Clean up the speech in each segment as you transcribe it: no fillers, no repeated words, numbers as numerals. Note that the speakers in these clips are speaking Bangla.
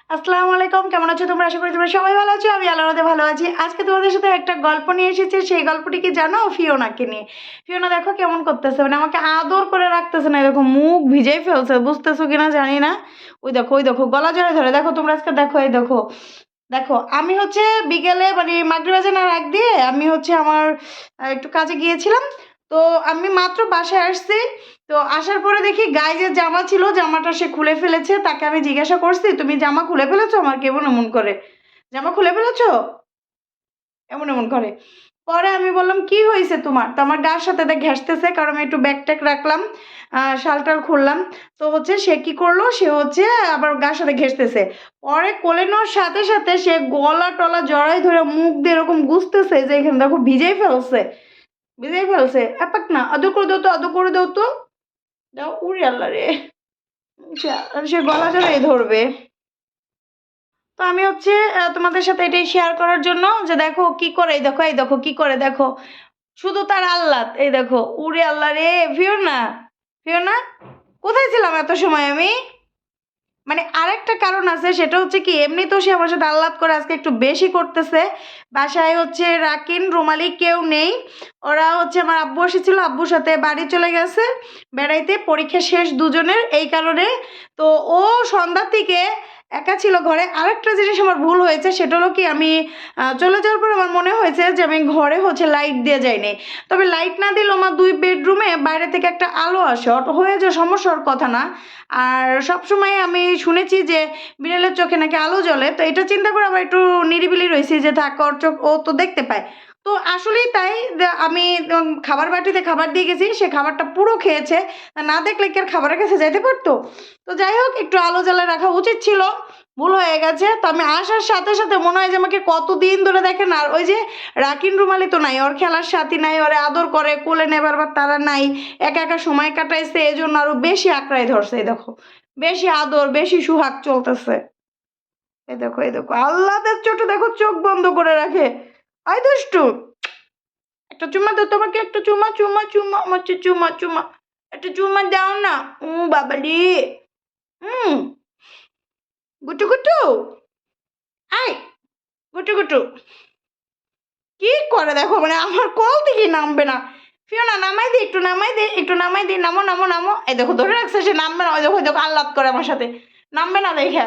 আসসালামু আলাইকুম, কেমন আছো তোমরা? আশা করি তোমরা সবাই ভালো আছো। আমি আল্লাহর রহমতে ভালো আছি। আজকে তোমাদের সাথে একটা গল্প নিয়ে এসেছি। সেই গল্পটি কি জানো? ফিওনাকে নিয়ে। ফিওনা দেখো কেমন করতেছে, মানে আমাকে আদর করে রাখতেছে না, দেখো মুখ ভিজেই ফেলছে, বুঝতেছো কিনা জানি না। ওই দেখো গলা জড়ে ধরে, দেখো তোমরা আজকে দেখো, এই দেখো দেখো আমি হচ্ছে বিকেলে মানে মাগরিব আজানের আগ দিয়ে আমি হচ্ছে আমার একটু কাজে গিয়েছিলাম। তো আমি মাত্র বাসায় আসছি। তো আসার পরে দেখি গায়ে যে জামা ছিল জামাটা সে খুলে ফেলেছে। তাকে আমি জিজ্ঞাসা করছি, তুমি জামা খুলে ফেলেছো? আমার কেমন এমন করে, জামা খুলে ফেলেছো এমন এমন করে। পরে আমি বললাম কি হয়েছে তোমার? তো আমার গার সাথে ঘেঁষতেছে, কারণ আমি একটু ব্যাগ ট্যাগ রাখলাম, শাল টাল খুললাম। তো হচ্ছে সে কি করলো, সে হচ্ছে আবার গার সাথে ঘেঁষতেছে। পরে কোলে নেওয়ার সাথে সাথে সে গলা টলা জড়াই ধরে মুখ দিয়ে এরকম গুছতেছে যে এখানে দেখো ভিজেই ফেলছে, ভিজেই ফেলছে। এপাক না, আদর করে দাও তো, আদর করে দাও তো, দাও। উড়ি আল্লাহ রে, সে গলা জড়াই ধরবে। তো আমি হচ্ছে তোমাদের সাথে এটাই শেয়ার করার জন্য যে দেখো কি করে, এই দেখো, এই দেখো কি করে, দেখো শুধু তার আহ্লাদ। এই দেখো, উড়ে আল্লাহ রে। ফিওনা, ফিওনা কোথায় ছিলাম এত সময় আমি? মানে আরেকটা কারণ আছে, সেটা হচ্ছে কি এমনি তো সে আমার সাথে আহ্লাদ করে আজকে একটু বেশি করতেছে। বাসায় হচ্ছে রাকিন রুমালি কেউ নেই। ওরা হচ্ছে আমার আব্বু এসেছিল, আব্বুর সাথে বাড়ি চলে গেছে বেড়াইতে, পরীক্ষা শেষ দুজনের, এই কারণে। তো ও সন্ধ্যার থেকে একা ছিল ঘরে। আরেকটা জিনিস আমার ভুল হয়েছে, সেটা হলো কি আমি চলে যাওয়ার পর আমার মনে হয়েছে যে আমি ঘরে হচ্ছে লাইট দিয়ে যাইনি। তবে লাইট না দিলেও আমার দুই বেডরুমে বাইরে থেকে একটা আলো আসে, অত হয়ে যে সমস্যার কথা না। আর সবসময় আমি শুনেছি যে বিড়ালের চোখে নাকি আলো জ্বলে, তো এটা চিন্তা করে আবার একটু নিরিবিলি রয়েছি যে থাক, ওর চোখ ও তো দেখতে পায়। তো আসলেই তাই যে আমি খাবার বাটিতে খাবার দিয়ে গেছি, সে খাবারটা পুরো খেয়েছে। না দেখলে কি আর খাবারের কাছে যাইতে পারতো? তো যাই হোক, একটু আলো জ্বালায় রাখা উচিত ছিল, ভুল হয়ে গেছে। তো আমি আসার সাথে সাথে মনে হয় যে আমাকে কতদিন ধরে দেখেন। আর ওই যে রাকিন রুমালি তো নাই, ওর খেলার সাথী নাই, ওরে আদর করে কোলে নেবার বা তারা নাই, একা একা সময় কাটাইছে, এই জন্য আরো বেশি আঁকড়াই ধরছে। এই দেখো বেশি আদর বেশি সুহাগ চলতেছে। এই দেখো, এই দেখো আল্লাদের ছোট, দেখো চোখ বন্ধ করে রাখে। আই দুষ্টু, একটা চুমা দাও, তোমাকে একটা চুমা, চুমা চুমা আমার চুমা চুমা, একটা চুমা দাও না। বাবালি, হুম, গুটু গুটু, আই গুটু গুটু কি করে দেখো, মানে আমার কল থেকে নামবে না। ফিওনা নামাই দি, একটু নামাই দি, একটু নামাই দি, নামো নামো নামো। এই দেখো ধরে রাখছে, সে নামবে না। ওই দেখো, ওই দেখো আহ্লাদ করে আমার সাথে, নামবে না দেখে।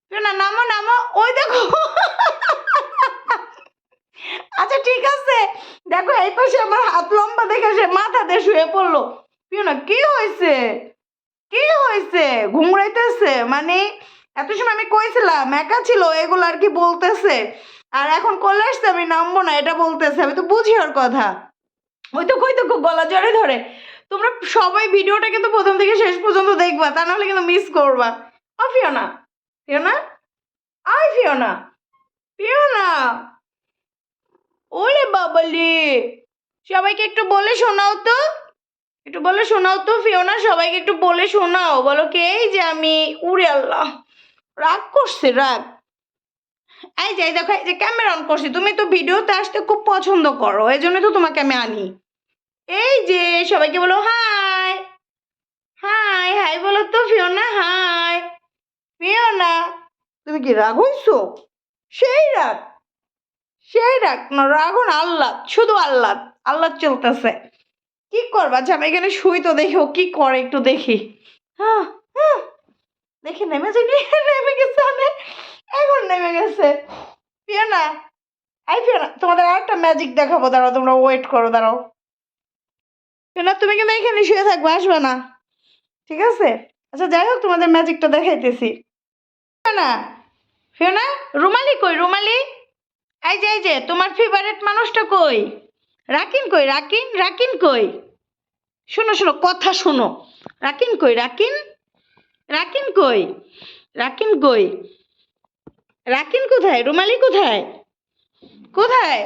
ফিওনা নামো নামো, ওই দেখো। আচ্ছা ঠিক আছে, দেখো এই পাশে আমার হাত লম্বা দেখে সে মাথাতে শুয়ে পড়লো। ফিওনা কি হয়েছে, কি হয়েছে? ঘুমড়াইতেছে মানে? এত সময় আমি কইছিলাম একা ছিল, এগুলো আর কি বলতেছে। আর এখন কলে আসছে আমি নামবো না এটা বলতেছে, আমি তো বুঝি ওর কথা। ওই তো কই তো গলা জড়ে ধরে। তোমরা সবাই ভিডিওটা কিন্তু প্রথম থেকে শেষ পর্যন্ত দেখবা, তা নাহলে কিন্তু মিস করবা। ও Fiona, Fiona, I Fiona, Fiona, ওরে বাবালি, সবাইকে একটু বলে শোনাও তো, একটু বলে শোনাও তো ফিওনা, সবাইকে একটু বলে শোনাও, বলো কি এই যে আমি। উড়ে আল্লাহ, রাগ করছে রাগ। এই যে দেখো, এই যে ক্যামেরা অন করছি, তুমি তো ভিডিওতে আসতে খুব পছন্দ করো, এই জন্য তো তোমাকে আমি আনি। এই যে সবাইকে বলো হাই, হাই হাই বলো তো ফিওনা, হাই ফিওনা। তুমি কি রাগ হইছো? সেই রাগ, সেই রাগ না, রাগ না, আল্লাহ, শুধু আল্লাহ, আল্লাহ চলতেছে। কি করবা? আচ্ছা আমি এখানে শুই তো, দেখি ও কি করে একটু দেখি। হ্যাঁ, হ্যাঁ, দেখি নেমে যাই, নেমে গেছে অনেক, এখন নেমে গেছে। ফিওনা, এই ফিওনা তোমাদের আরেকটা ম্যাজিক দেখাবো, দাঁড়াও তোমরা ওয়েট করো, দাঁড়াও। ফিওনা তুমি কিন্তু এখানে শুয়ে থাকবে, আসবে না, ঠিক আছে? আচ্ছা যাই হোক, তোমাদের ম্যাজিকটা দেখাইতেছি। ফিওনা, ফিওনা, রুমালি কই, রুমালি? এই যে তোমার ফেভারিট মানুষটা কই? রাকিন কই, রাকিন, রাকিন কই? শোনো শোনো, কথা শোনো। রাকিন কই, রাকিন, রাকিন কই, রাকিন কই, রাকিন কোথায়, রুমালি কোথায়, কোথায়?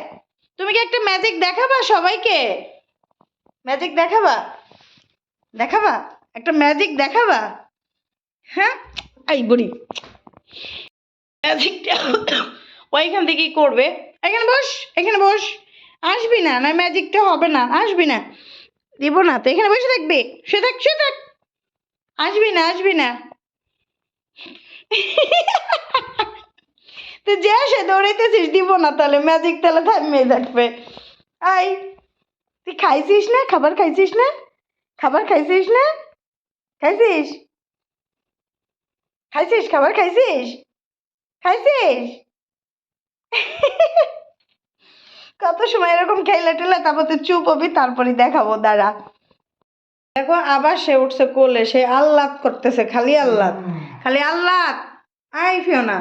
তুমি কি একটা ম্যাজিক দেখাবা সবাইকে? ম্যাজিক দেখাবা, দেখাবা, একটা ম্যাজিক দেখাবা? হ্যাঁ, এই বুড়ি ম্যাজিকটা ওইখান থেকেই করবে। এখানে বস, এখানে বস, আসবি না, না ম্যাজিকটা হবে না, আসবি না, দিব না তো, এখানে বসে থাকবি, শুয়ে থাক, শুয়ে থাক, আসবি না, আসবি না। যে সে দৌড়াইতেছিস, দিব না তাহলে ম্যাজিক তাহলে থামিয়ে থাকবে। আই, তুই খাইছিস না? খাবার খাইছিস না? খাবার খাইছিস না? খাইছিস? খাইছিস? খাবার খাইছিস? খাইছিস? কত সময় এরকম খেলে টেলে তারপর তুই চুপ হবি, তারপরে দেখাবো, দাঁড়া। দেখো আবার সে উঠছে কোলে, সে আহ্লাদ করতেছে, খালি আহ্লাদ, খালি আহ্লাদ। আই ফিওনা,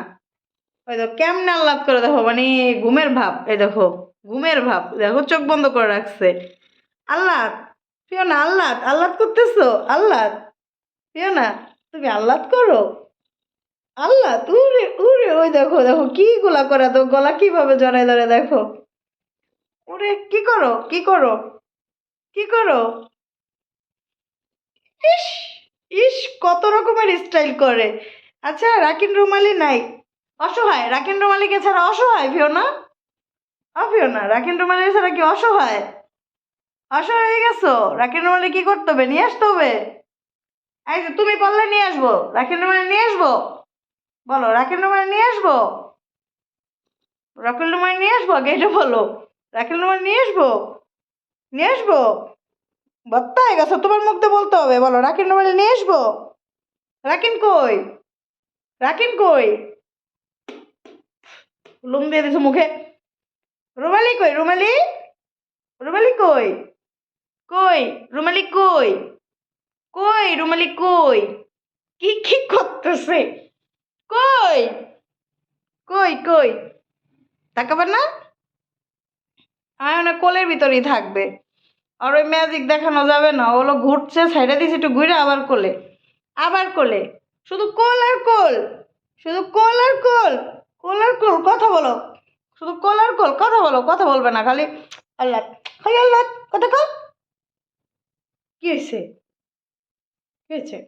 ওই দেখো কেমনে আহ্লাদ করে, দেখো মানে ঘুমের ভাব, এই দেখো ঘুমের ভাব, দেখো চোখ বন্ধ করে রাখছে। আহ্লাদ, ফিওনা আহ্লাদ, আহ্লাদ করতেছো, আহ্লাদ। ফিওনা তুমি আহ্লাদ করো, আহ্লাদ, উরে উরে, ওই দেখো দেখো কি গুলা করে, তো গলা কিভাবে জড়ায় ধরে, দেখো ওরে, কি করো, কি করো, কি করো। ইস, ইস, কত রকমের স্টাইল করে। আচ্ছা রাকিন রুমালি নাই, অসহায়, রাকিন রুমালিকে ছাড়া অসহায় ফিওনা। ফিওনা রাকিন রুমালি ছাড়া কি অসহায়? অসহায় হয়ে গেছো? রাকিন রুমালি কি করতে হবে, নিয়ে আসতে হবে? এই যে তুমি বললে নিয়ে আসবো, রাকিন রুমালি নিয়ে আসবো, বলো রাকিন রুমালি নিয়ে আসবো, রাকিন রুমালি নিয়ে আসবো, আগে এটা বলো, রাকিন রুমালি নিয়ে আসবো, নিয়ে আসবো। বত্তা হয়ে গেছো, তোমার মুখ দিয়ে বলতে হবে, বলো রাকিন রুমালি নিয়ে আসবো। রাকিন কই, রাকিন কই, লুম দিয়ে দিছো মুখে। রুমালি কই, রুমালি, রুমালি কই, কই রুমালি কই, কই রুমালি কই, কি কি করতেছে, কই, কই কই, তাকাবার না? না কোলের ভিতরেই থাকবে, আর ওই ম্যাজিক দেখানো যাবে না, ওগুলো ঘুরছে, সাইডে দিয়েছে একটু ঘুরে, আবার কোলে, আবার কোলে, শুধু কোল আর কোল, শুধু কোল আর কোল, কোল আর কোল, কথা বলো, শুধু কোল আর কোল, কথা বলো, কথা বলবে না, খালি আল্লাহ, খালি আল্লাহ, কথা কর। কি হয়েছে, কি হয়েছে,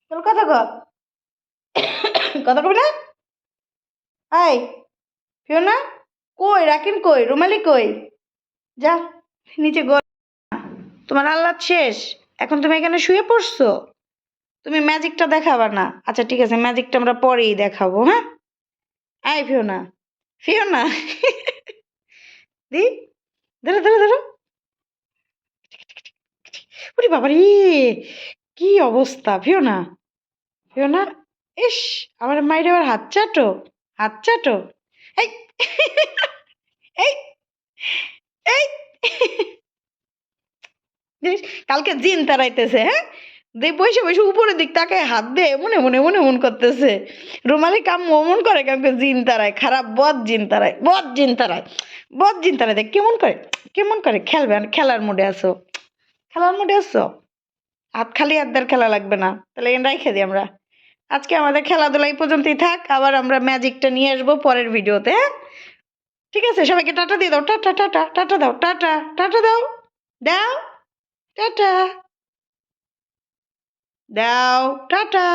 চল কথা কর, কথা কবি না? আই ফিওনা, কই রাকিন কই, রুমালি কই, যা নিচে গো। তোমার আহ্লাদ শেষ, এখন তুমি এখানে শুয়ে পড়ছো, তুমি ম্যাজিকটা দেখাবা না? আচ্ছা ঠিক আছে, ম্যাজিকটা আমরা পরেই দেখাবো, হ্যাঁ। আই ফিওনা, ফিওনা, দি, ধরো ধরো ধরো, ওরে বাবা রে, কি অবস্থা ফিওনা, ফিওনা, ইস, আমার মায়ের আবার হাত চাটো, হাত চাটো, এই, এই, এই, দেখ, কালকে জিন তাড়াইতেছে, হ্যাঁ, দে বসে বসে উপরের দিক তাকে হাত দে, মনে মনে মনে মন করতেছে, রুমালি কাম মন করে, কাউকে জিন তাড়ায়, খারাপ বদ জিন তাড়ায়, বদ জিন তাড়ায়, বদ জিন তাড়ায়, দেখ কেমন করে, কেমন করে, খেলবে, খেলার মুডে আছো, খেলার মুডে আছো, হাত খালি হাতদের খেলা লাগবে না, তাহলে এখানে রেখে দিই আমরা। আজকে আমাদের খেলাধুলা এই পর্যন্তই থাক, আবার আমরা ম্যাজিকটা নিয়ে আসবো পরের ভিডিওতে, হ্যাঁ। ঠিক আছে, সবাইকে টাটা দিয়ে দাও, টাটা টাটা, টাটা দাও, টাটা, টাটা দাও, দাও, টাটা দাও, টাটা।